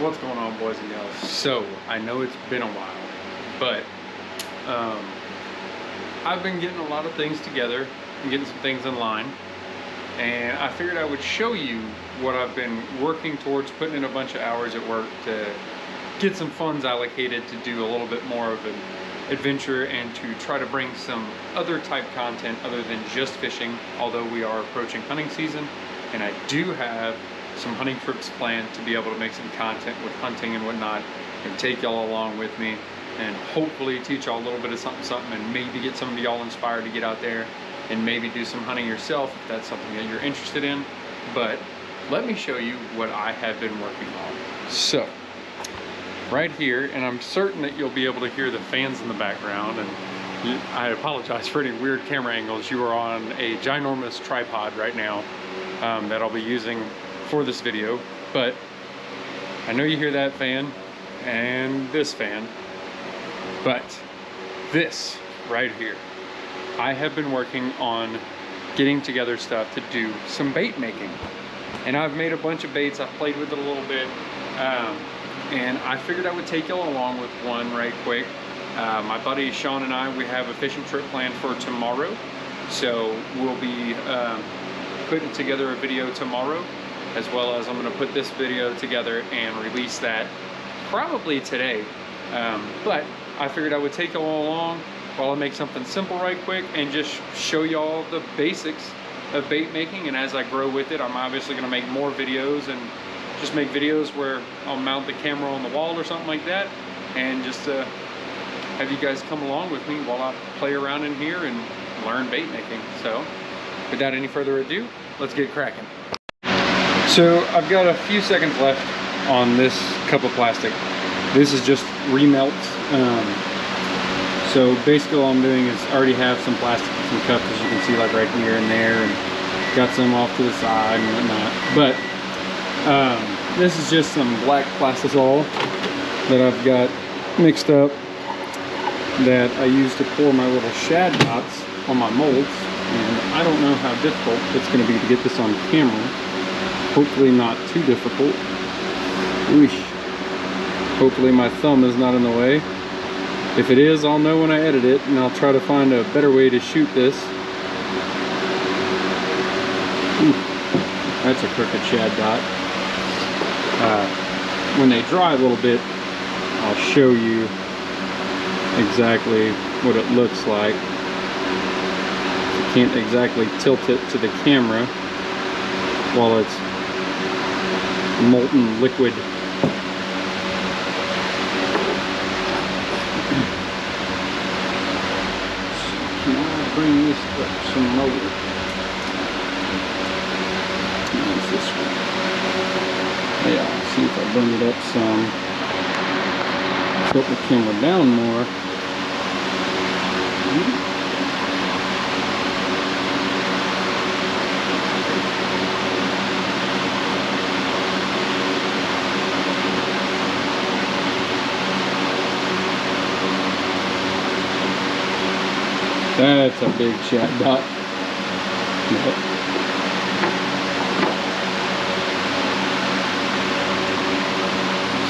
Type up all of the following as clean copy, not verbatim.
What's going on, boys and girls? So, I know it's been a while, but I've been getting a lot of things together and getting some things in line, and I figured I would show you what I've been working towards, putting in a bunch of hours at work to get some funds allocated to do a little bit more of an adventure and to try to bring some other type content other than just fishing, although we are approaching hunting season, and I do have some hunting trips planned to be able to make some content with hunting and whatnot and take y'all along with me and hopefully teach y'all a little bit of something and maybe get some of y'all inspired to get out there and maybe do some hunting yourself if that's something that you're interested in. But let me show you what I have been working on. So right here, and I'm certain that you'll be able to hear the fans in the background, and I apologize for any weird camera angles. You are on a ginormous tripod right now that I'll be using for this video, but I know you hear that fan and this fan, but this right here, I have been working on getting together stuff to do some bait making, and I've made a bunch of baits. I've played with it a little bit, and I figured I would take y'all along with one right quick. My buddy Sean and I, we have a fishing trip planned for tomorrow, so we'll be putting together a video tomorrow, as well as I'm going to put this video together and release that probably today. But I figured I would take y'all along while I make something simple right quick and just show y'all the basics of bait making. And as I grow with it, I'm obviously going to make more videos and just make videos where I'll mount the camera on the wall or something like that, and just have you guys come along with me while I play around in here and learn bait making. So without any further ado, let's get cracking. So I've got a few seconds left on this cup of plastic. This is just remelt. So basically all I'm doing is already have some plastic and some cups, as you can see, like right here and there, and got some off to the side and whatnot. But this is just some black plastisol that I've got mixed up that I use to pour my little shad dots on my molds. And I don't know how difficult it's going to be to get this on camera. Hopefully not too difficult. Oosh. Hopefully my thumb is not in the way. If it is, I'll know when I edit it, and I'll try to find a better way to shoot this. Ooh, that's a crooked shad dot. When they dry a little bit, I'll show you exactly what it looks like. I can't exactly tilt it to the camera while it's molten liquid. Can I bring this up some more? Use this one. Yeah, see if I bring it up some. Tilt the camera down more. That's a big shad dot. Yep.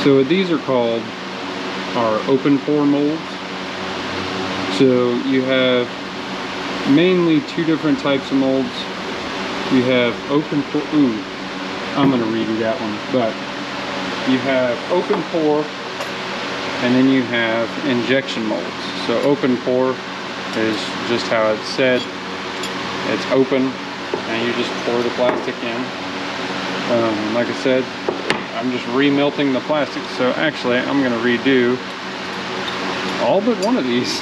So what these are called are open pore molds. So you have mainly two different types of molds. You have open pore. Ooh, I'm gonna redo that one. But you have open pore, and then you have injection molds. So open pore is just how it's said. It's open and you just pour the plastic in. Like I said, I'm just remelting the plastic, so actually I'm going to redo all but one of these.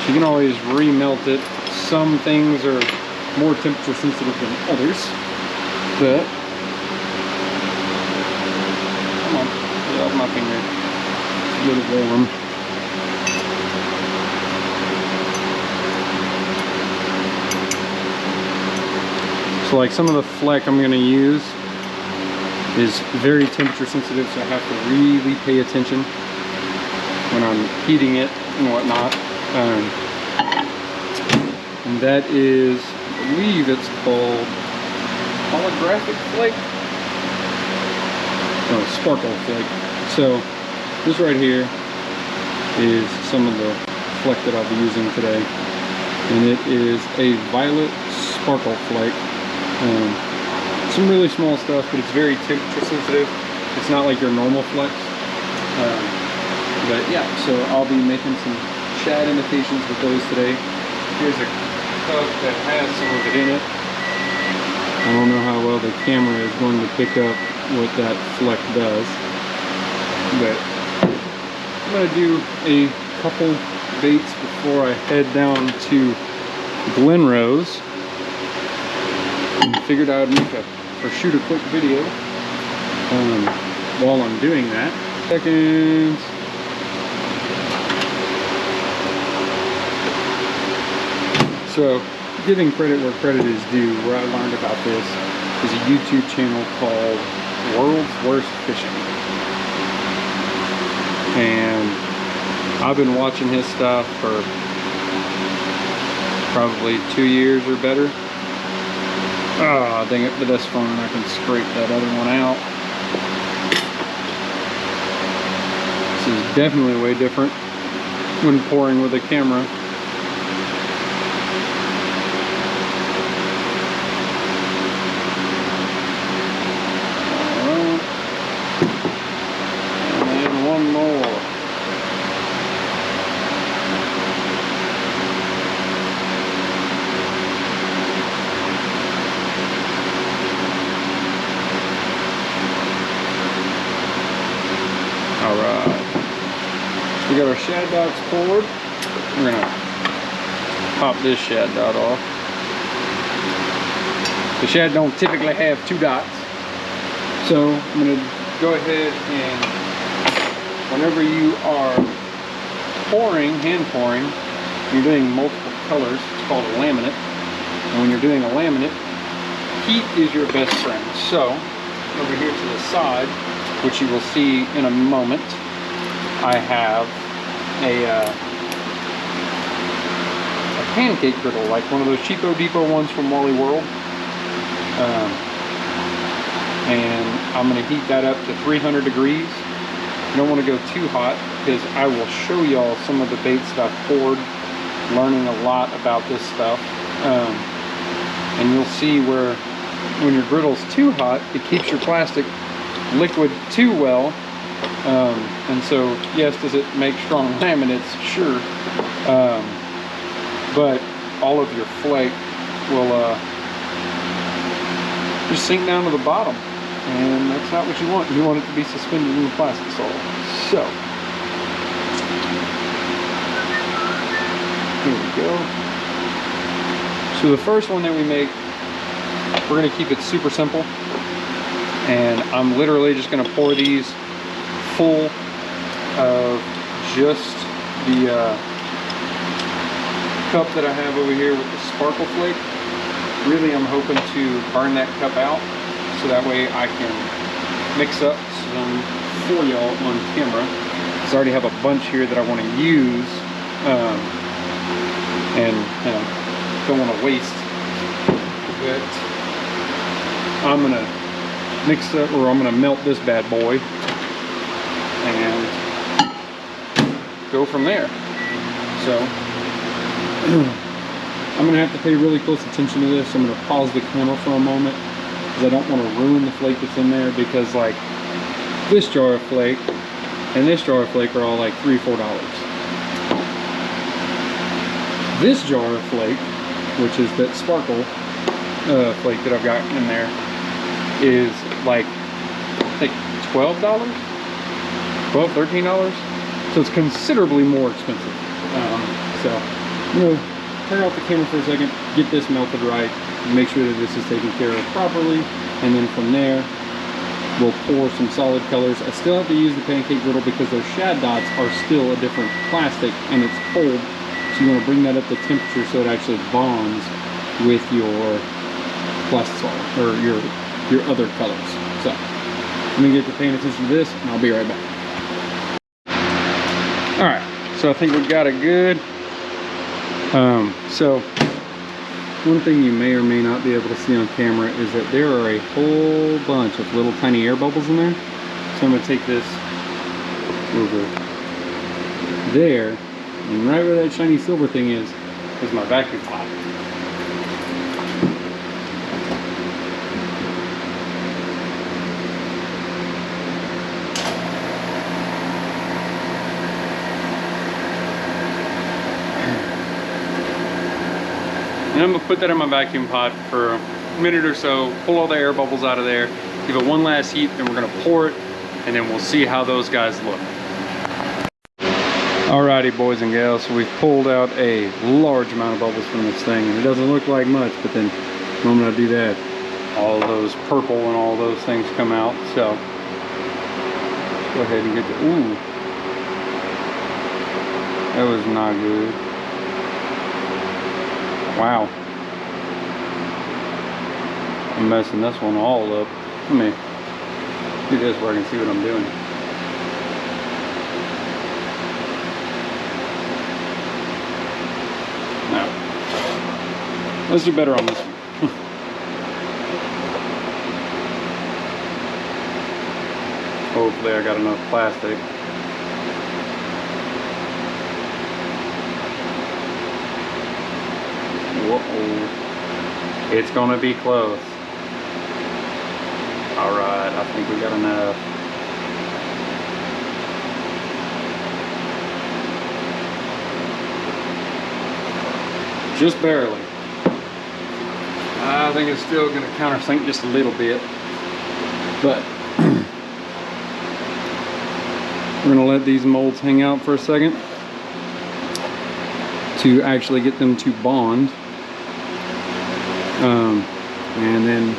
You can always remelt it. Some things are more temperature sensitive than others, but get off my finger. It's a little warm. So like some of the Flake I'm going to use is very temperature sensitive, so I have to really pay attention when I'm heating it and whatnot. and that is, I believe it's called holographic flake. Oh, sparkle flake. So this right here is some of the flake that I'll be using today, and it is a violet sparkle flake. Some really small stuff, but it's very temperature sensitive. It's not like your normal flex. But yeah, so I'll be making some shad imitations with those today. Here's a cup that has some of it in it. I don't know how well the camera is going to pick up what that fleck does, but I'm going to do a couple baits before I head down to Glenrose. And figured I would make or shoot a quick video while I'm doing that. Seconds. So, giving credit where credit is due, where I learned about this is a YouTube channel called World's Worst Fishing. And I've been watching his stuff for probably 2 years or better. Ah, dang it, but that's fine. I can scrape that other one out. This is definitely way different when pouring with a camera. Alright. And one more. Alright, we got our shad dots poured. We're gonna pop this shad dot off. The shad don't typically have 2 dots. So I'm gonna go ahead and whenever you are pouring, hand pouring, you're doing multiple colors. It's called a laminate. And when you're doing a laminate, heat is your best friend. So over here to the side, which you will see in a moment, I have a pancake griddle, like one of those cheapo depot ones from Wally World. And I'm going to heat that up to 300 degrees. You don't want to go too hot, because I will show y'all some of the baits that I've poured, learning a lot about this stuff. And you'll see where when your griddle's too hot, it keeps your plastic liquid too well, and so yes, does it make strong laminates? Sure, but all of your flake will just sink down to the bottom, and that's not what you want. You want it to be suspended in the plastic solid. So here we go. So the first one that we make, we're going to keep it super simple. And I'm literally just going to pour these full of just the cup that I have over here with the sparkle flake. Really, I'm hoping to burn that cup out so that way I can mix up some for y'all on camera. Because I already have a bunch here that I want to use, and don't want to waste. But I'm going to mix up, or I'm going to melt this bad boy and go from there. So I'm going to have to pay really close attention to this. I'm going to pause the camera for a moment because I don't want to ruin the flake that's in there, because like this jar of flake and this jar of flake are all like $3 or $4. This jar of flake, which is that sparkle flake that I've got in there, is like I think $12, $12, $13. So it's considerably more expensive. So I'm gonna turn off the camera for a second, get this melted right, and make sure that this is taken care of properly, and then from there we'll pour some solid colors. I still have to use the pancake griddle because those shad dots are still a different plastic and it's cold, so you want to bring that up to temperature so it actually bonds with your plastisol or your other colors. So I'm gonna get to paying attention to this and I'll be right back. All right, so I think we've got it good. So one thing you may or may not be able to see on camera is that there are a whole bunch of little tiny air bubbles in there. So I'm going to take this over there, and right where that shiny silver thing is my vacuum pot. And I'm going to put that in my vacuum pot for a minute or so, pull all the air bubbles out of there, give it one last heat, then we're going to pour it, and then we'll see how those guys look. Alrighty, boys and gals, so we've pulled out a large amount of bubbles from this thing, and it doesn't look like much, but then the moment I do that, all those purple and all those things come out. So go ahead and get the, ooh, that was not good. Wow, I'm messing this one all up. Let me do this where I can see what I'm doing. No, let's do better on this one. Hopefully I got enough plastic. Whoa, it's gonna be close. All right, I think we got enough. Just barely. I think it's still gonna countersink just a little bit, but we're gonna let these molds hang out for a second to actually get them to bond. And then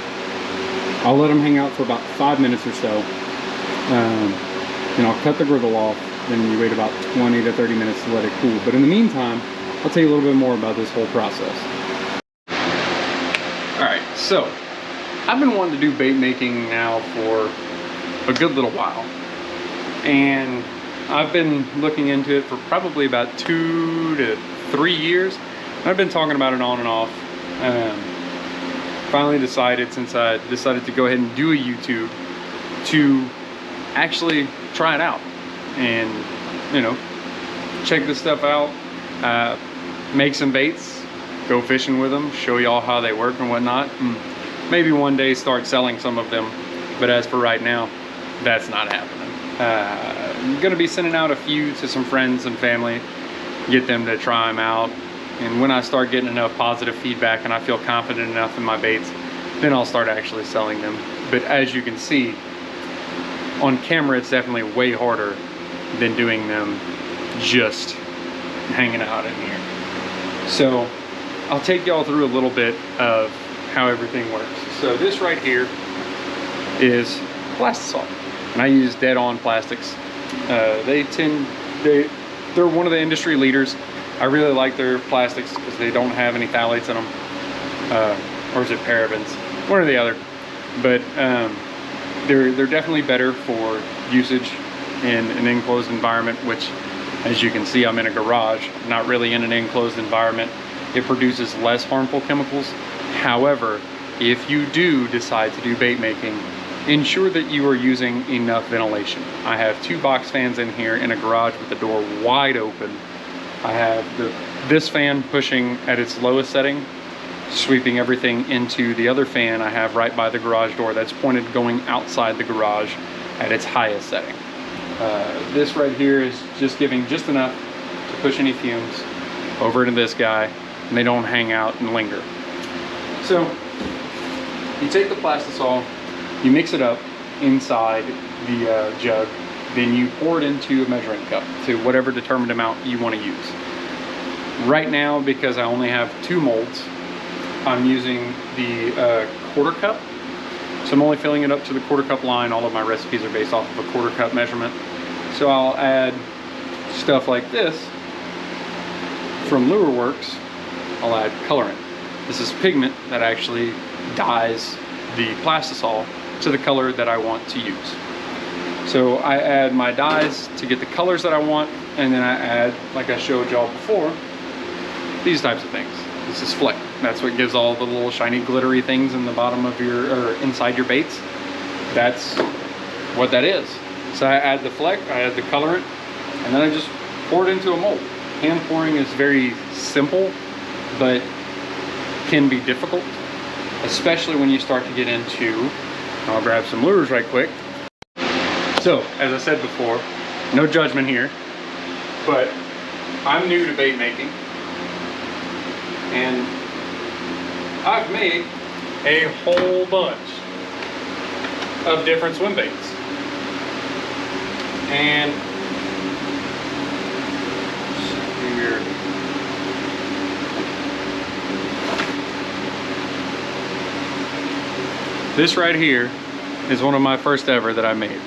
I'll let them hang out for about 5 minutes or so. Then I'll cut the griddle off. Then you wait about 20 to 30 minutes to let it cool. But in the meantime, I'll tell you a little bit more about this whole process. Alright, so I've been wanting to do bait making now for a good little while. And I've been looking into it for probably about 2 to 3 years. I've been talking about it on and off. Finally decided, since I decided to go ahead and do a YouTube, to actually try it out and, you know, check this stuff out, make some baits, go fishing with them, show y'all how they work and whatnot, and maybe one day start selling some of them. But as for right now, that's not happening. I'm gonna be sending out a few to some friends and family, get them to try them out. And when I start getting enough positive feedback and I feel confident enough in my baits, then I'll start actually selling them. But as you can see, on camera it's definitely way harder than doing them just hanging out in here. So I'll take y'all through a little bit of how everything works. So this right here is plastisol, and I use Dead On Plastics. They're one of the industry leaders. I really like their plastics because they don't have any phthalates in them, or is it parabens? One or the other. But they're definitely better for usage in an enclosed environment, which, as you can see, I'm in a garage, not really in an enclosed environment. It produces less harmful chemicals. However, if you do decide to do bait making, ensure that you are using enough ventilation. I have 2 box fans in here in a garage with the door wide open. I have this fan pushing at its lowest setting, sweeping everything into the other fan I have right by the garage door that's pointed going outside the garage at its highest setting. This right here is just giving just enough to push any fumes over to this guy, and they don't hang out and linger. So you take the plastisol, you mix it up inside the jug, then you pour it into a measuring cup to whatever determined amount you want to use. Right now, because I only have 2 molds, I'm using the 1/4 cup. So I'm only filling it up to the 1/4 cup line. All of my recipes are based off of a 1/4 cup measurement. So I'll add stuff like this from Lure Works. I'll add colorant. This is pigment that actually dyes the plastisol to the color that I want to use. So I add my dyes to get the colors that I want, and then I add, like I showed y'all before, these types of things. This is Flake. That's what gives all the little shiny glittery things in the bottom of your, or inside your baits. That's what that is. So I add the Flake, I add the colorant, and then I just pour it into a mold. Hand pouring is very simple, but can be difficult, especially when you start to get into, I'll grab some lures right quick. So, as I said before, no judgment here, but I'm new to bait making, and I've made a whole bunch of different swim baits. And here, this right here is one of my first ever that I made.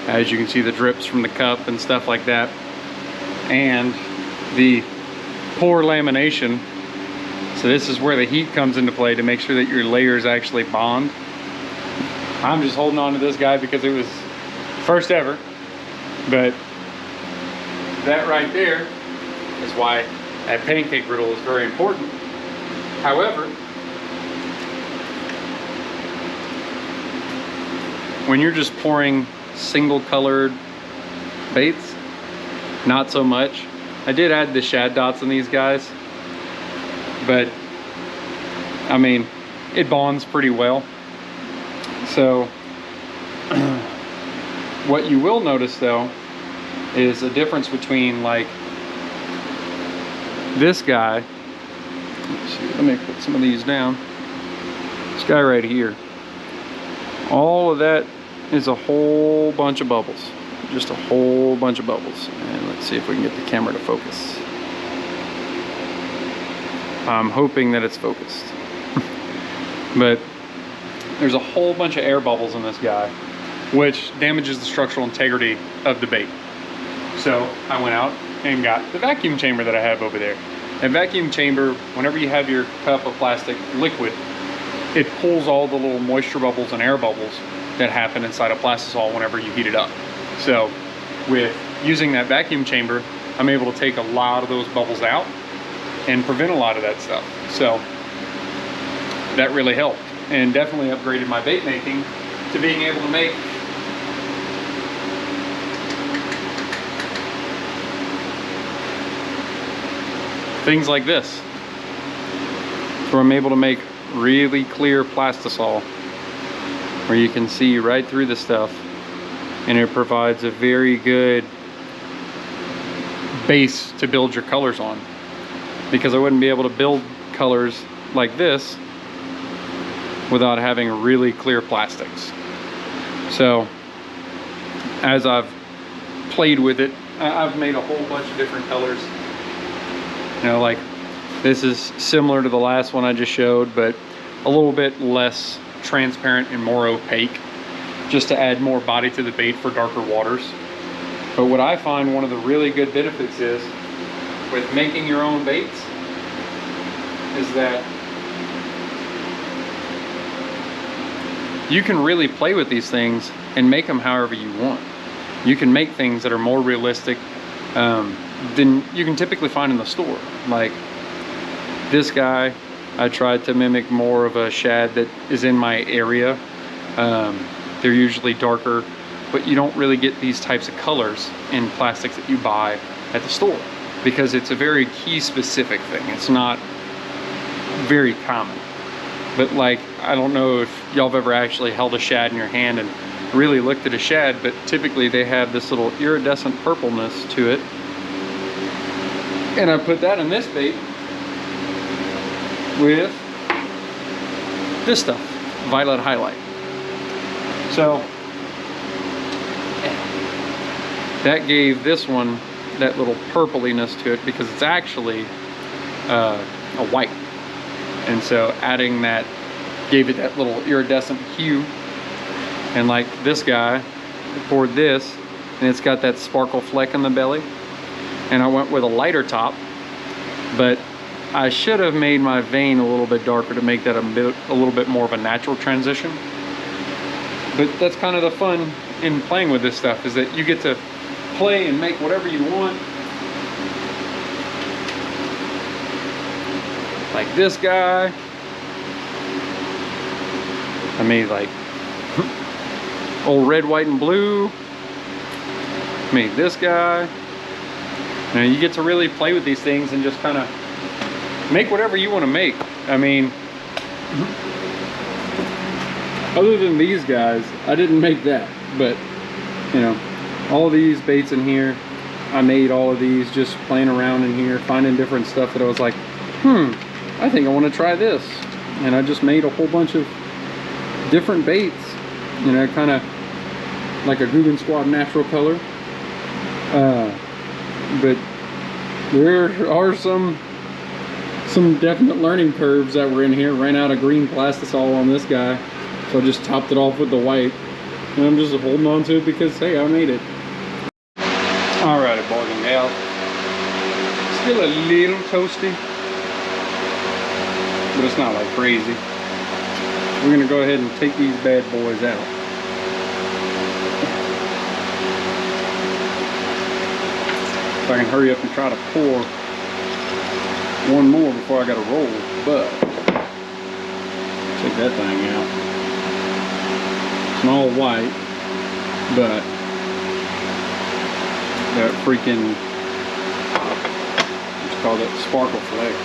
As you can see, the drips from the cup and stuff like that, and the pour lamination. So this is where the heat comes into play to make sure that your layers actually bond. I'm just holding on to this guy because it was first ever, but that right there is why that pancake griddle is very important. However, when you're just pouring single colored baits, not so much. I did add the shad dots on these guys, but I mean, it bonds pretty well. So what you will notice though is a difference between like this guy. Let's see, let me put some of these down. This guy right here, all of that is a whole bunch of bubbles, just a whole bunch of bubbles. And let's see if we can get the camera to focus. I'm hoping that it's focused. But there's a whole bunch of air bubbles in this guy, which damages the structural integrity of the bait. So I went out and got the vacuum chamber that I have over there. And vacuum chamber, whenever you have your cup of plastic liquid, it pulls all the little moisture bubbles and air bubbles that happen inside a plastisol whenever you heat it up. So with using that vacuum chamber, I'm able to take a lot of those bubbles out and prevent a lot of that stuff. So that really helped, and definitely upgraded my bait making to being able to make things like this. So I'm able to make really clear plastisol where you can see right through the stuff, and it provides a very good base to build your colors on, because I wouldn't be able to build colors like this without having really clear plastics. So as I've played with it, I've made a whole bunch of different colors. You know, like this is similar to the last one I just showed, but a little bit less transparent and more opaque, just to add more body to the bait for darker waters. But what I find one of the really good benefits is with making your own baits is that you can really play with these things and make them however you want. You can make things that are more realistic than you can typically find in the store. Like this guy, I tried to mimic more of a shad that is in my area. They're usually darker, but you don't really get these types of colors in plastics that you buy at the store, because it's a very key specific thing. It's not very common. But like, I don't know if y'all have ever actually held a shad in your hand and really looked at a shad, but typically they have this little iridescent purpleness to it. And I put that in this bait with this stuff, violet highlight. So that gave this one that little purpliness to it, because it's actually a white. And so adding that gave it that little iridescent hue. And like this guy, I poured this, and it's got that sparkle fleck in the belly. And I went with a lighter top, but I should have made my vein a little bit darker to make that a little bit more of a natural transition. But that's kind of the fun in playing with this stuff, is that you get to play and make whatever you want. like this guy. I made like old red, white, and blue. Made this guy. Now you get to really play with these things and just kind of make whatever you want to make. I mean, other than these guys, I didn't make that, but you know, all these baits in here, I made all of these just playing around in here, finding different stuff that I was like, I think I want to try this. And I just made a whole bunch of different baits, you know, kind of like a Googan Squad natural color. But there are some definite learning curves that were in here. Ran out of green plastisol on this guy, so I just topped it off with the white. And I'm just holding on to it because, hey, I made it. Alright, boys and gals. Still a little toasty, but it's not like crazy. We're gonna go ahead and take these bad boys out. If I can hurry up and try to pour one more before I gotta roll, but check that thing out. It's all white, but that freaking, what's called it, sparkle flake.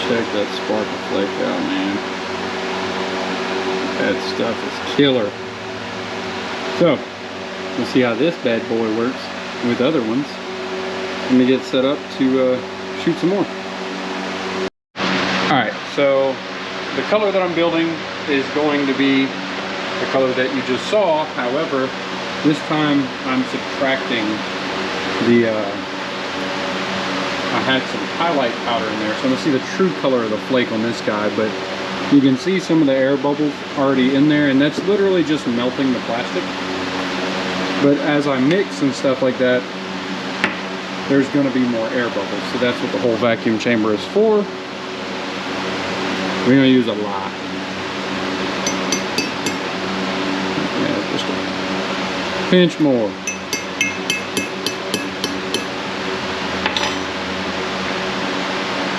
Check that sparkle flake out, man. That stuff is killer. So, we'll see how this bad boy works with other ones. Let me get set up to shoot some more. Alright, so the color that I'm building is going to be the color that you just saw. However, this time I'm subtracting the I had some highlight powder in there, so I'm gonna see the true color of the flake on this guy, but you can see some of the air bubbles already in there, and that's literally just melting the plastic. But as I mix and stuff like that, there's gonna be more air bubbles, so that's what the whole vacuum chamber is for. We're gonna use a lot. Yeah, just a pinch more.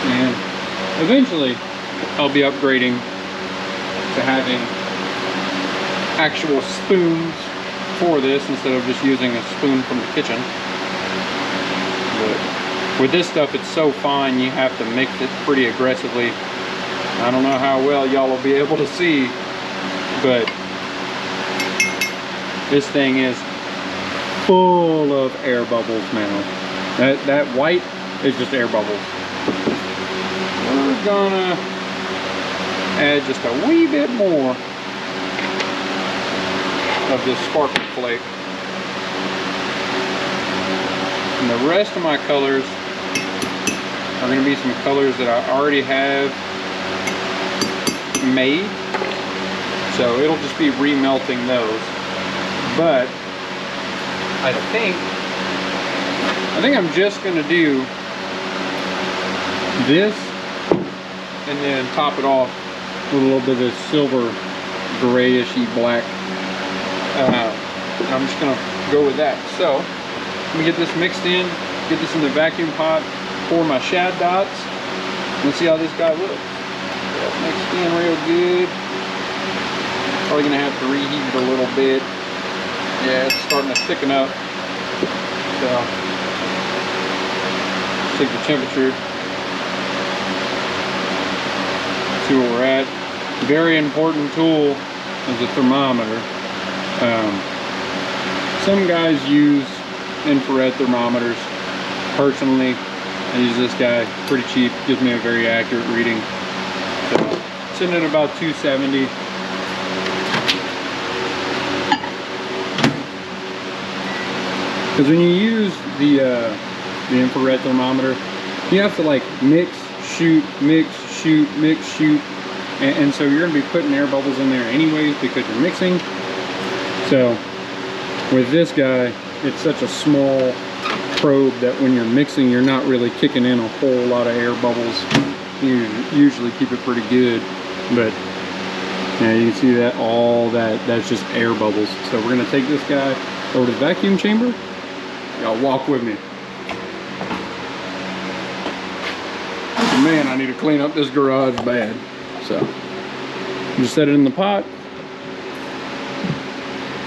And eventually I'll be upgrading to having actual spoons for this instead of just using a spoon from the kitchen. But with this stuff, it's so fine you have to mix it pretty aggressively. I don't know how well y'all will be able to see, but this thing is full of air bubbles now. That white is just air bubbles. We're gonna add just a wee bit more of this sparkle flake. And the rest of my colors are going to be some colors that I already have made. So it'll just be remelting those. But I think I'm just going to do this and then top it off with a little bit of this silver grayishy black. And I'm just gonna go with that. So let me get this mixed in, get this in the vacuum pot, pour my shad dots. Let's see how this guy looks. Get it mixed in real good. Probably gonna have to reheat it a little bit. Yeah, it's starting to thicken up. So take the temperature. See where we're at. Very important tool is a thermometer. Some guys use infrared thermometers. Personally, I use this guy, pretty cheap, gives me a very accurate reading. So, sitting at about 270. Because when you use the infrared thermometer, you have to like mix, shoot, mix, shoot, mix, shoot. And so you're going to be putting air bubbles in there anyways because you're mixing. So with this guy, it's such a small probe that when you're mixing, you're not really kicking in a whole lot of air bubbles. You usually keep it pretty good, but yeah, you can see that that's just air bubbles. So we're gonna take this guy over to the vacuum chamber. Y'all walk with me. Man, I need to clean up this garage bad. So just set it in the pot,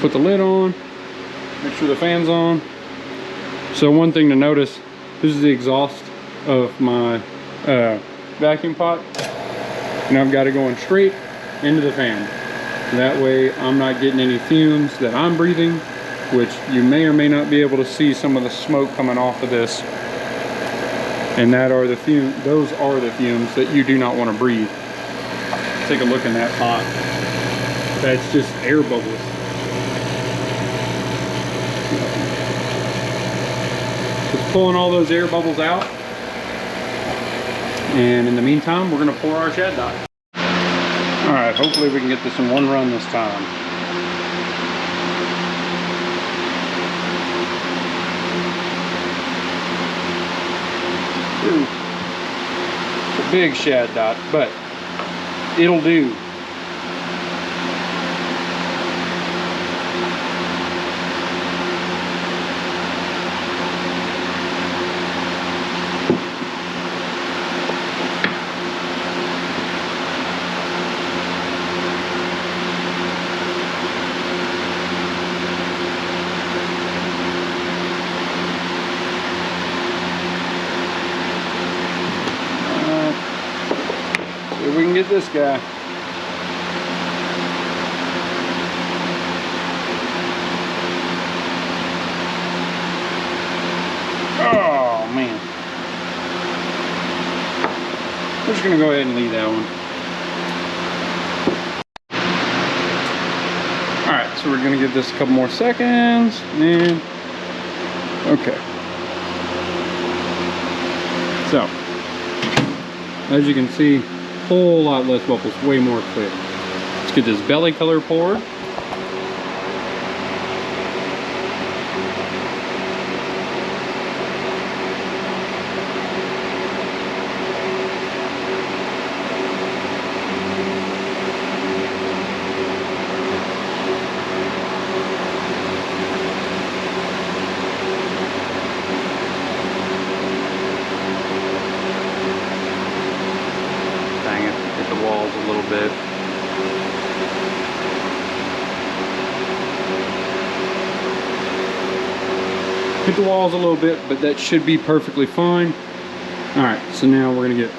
put the lid on, make sure the fan's on. So one thing to notice, this is the exhaust of my vacuum pot, and I've got it going straight into the fan. That way I'm not getting any fumes that I'm breathing, which you may or may not be able to see some of the smoke coming off of this. And those are the fumes that you do not want to breathe. Take a look in that pot. That's just air bubbles. Just pulling all those air bubbles out. And in the meantime, we're gonna pour our shad dot. All right, hopefully we can get this in one run this time. Ooh, it's a big shad dot, but it'll do. See if we can get this guy. Oh man. We're just gonna go ahead and leave that one. Alright, so we're gonna give this a couple more seconds and okay. So as you can see, whole lot less bubbles, way more clear. Let's get this belly color poured. Hit the walls a little bit. Hit the walls a little bit, but that should be perfectly fine. Alright, so now we're going to get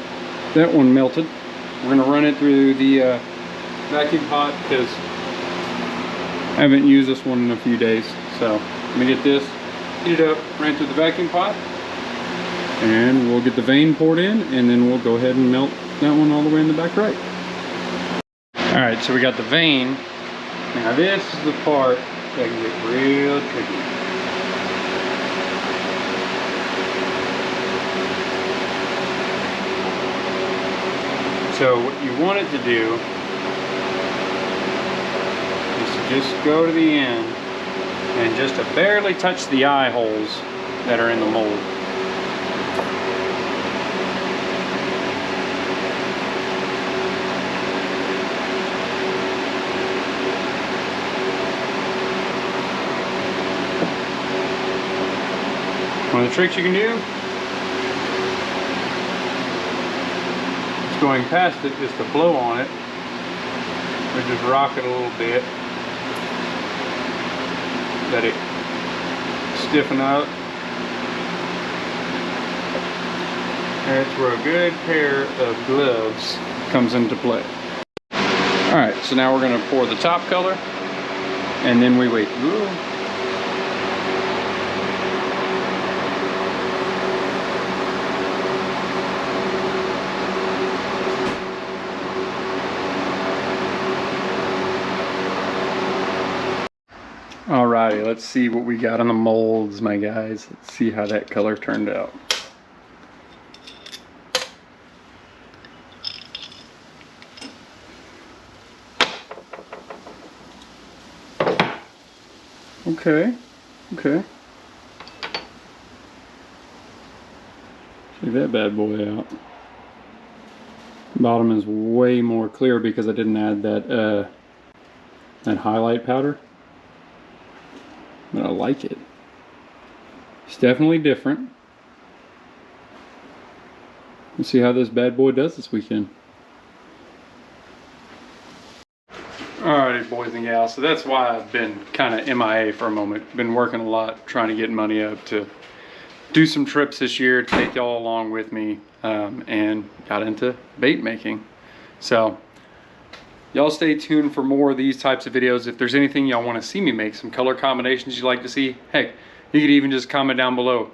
that one melted. We're going to run it through the vacuum pot because I haven't used this one in a few days. So let me get this heated up, ran through the vacuum pot, and we'll get the vein poured in, and then we'll go ahead and melt that one all the way in the back right. Alright, so we got the vein. Now this is the part that can get real tricky. So what you want it to do is to just go to the end and just to barely touch the eye holes that are in the mold. One of the tricks you can do is going past it just to blow on it, or just rock it a little bit, let it stiffen up. That's where a good pair of gloves comes into play. Alright, so now we're going to pour the top color, and then we wait. Ooh. Alrighty, let's see what we got on the molds, my guys. Let's see how that color turned out. Okay, okay. Check that bad boy out. Bottom is way more clear because I didn't add that highlight powder. But I like it. It's definitely different. Let's see how this bad boy does this weekend. Alrighty, boys and gals, so that's why I've been kind of MIA for a moment. Been working a lot, trying to get money up to do some trips this year, to take y'all along with me, and got into bait making. So y'all stay tuned for more of these types of videos. If there's anything y'all want to see me make, some color combinations you'd like to see, heck, you could even just comment down below.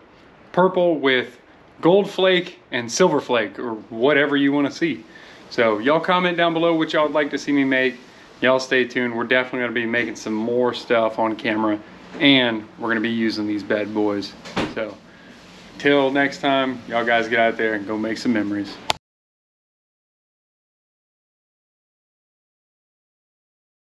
Purple with gold flake and silver flake, or whatever you want to see. So y'all comment down below what y'all would like to see me make. Y'all stay tuned. We're definitely going to be making some more stuff on camera, and we're going to be using these bad boys. So till next time, y'all guys get out there and go make some memories.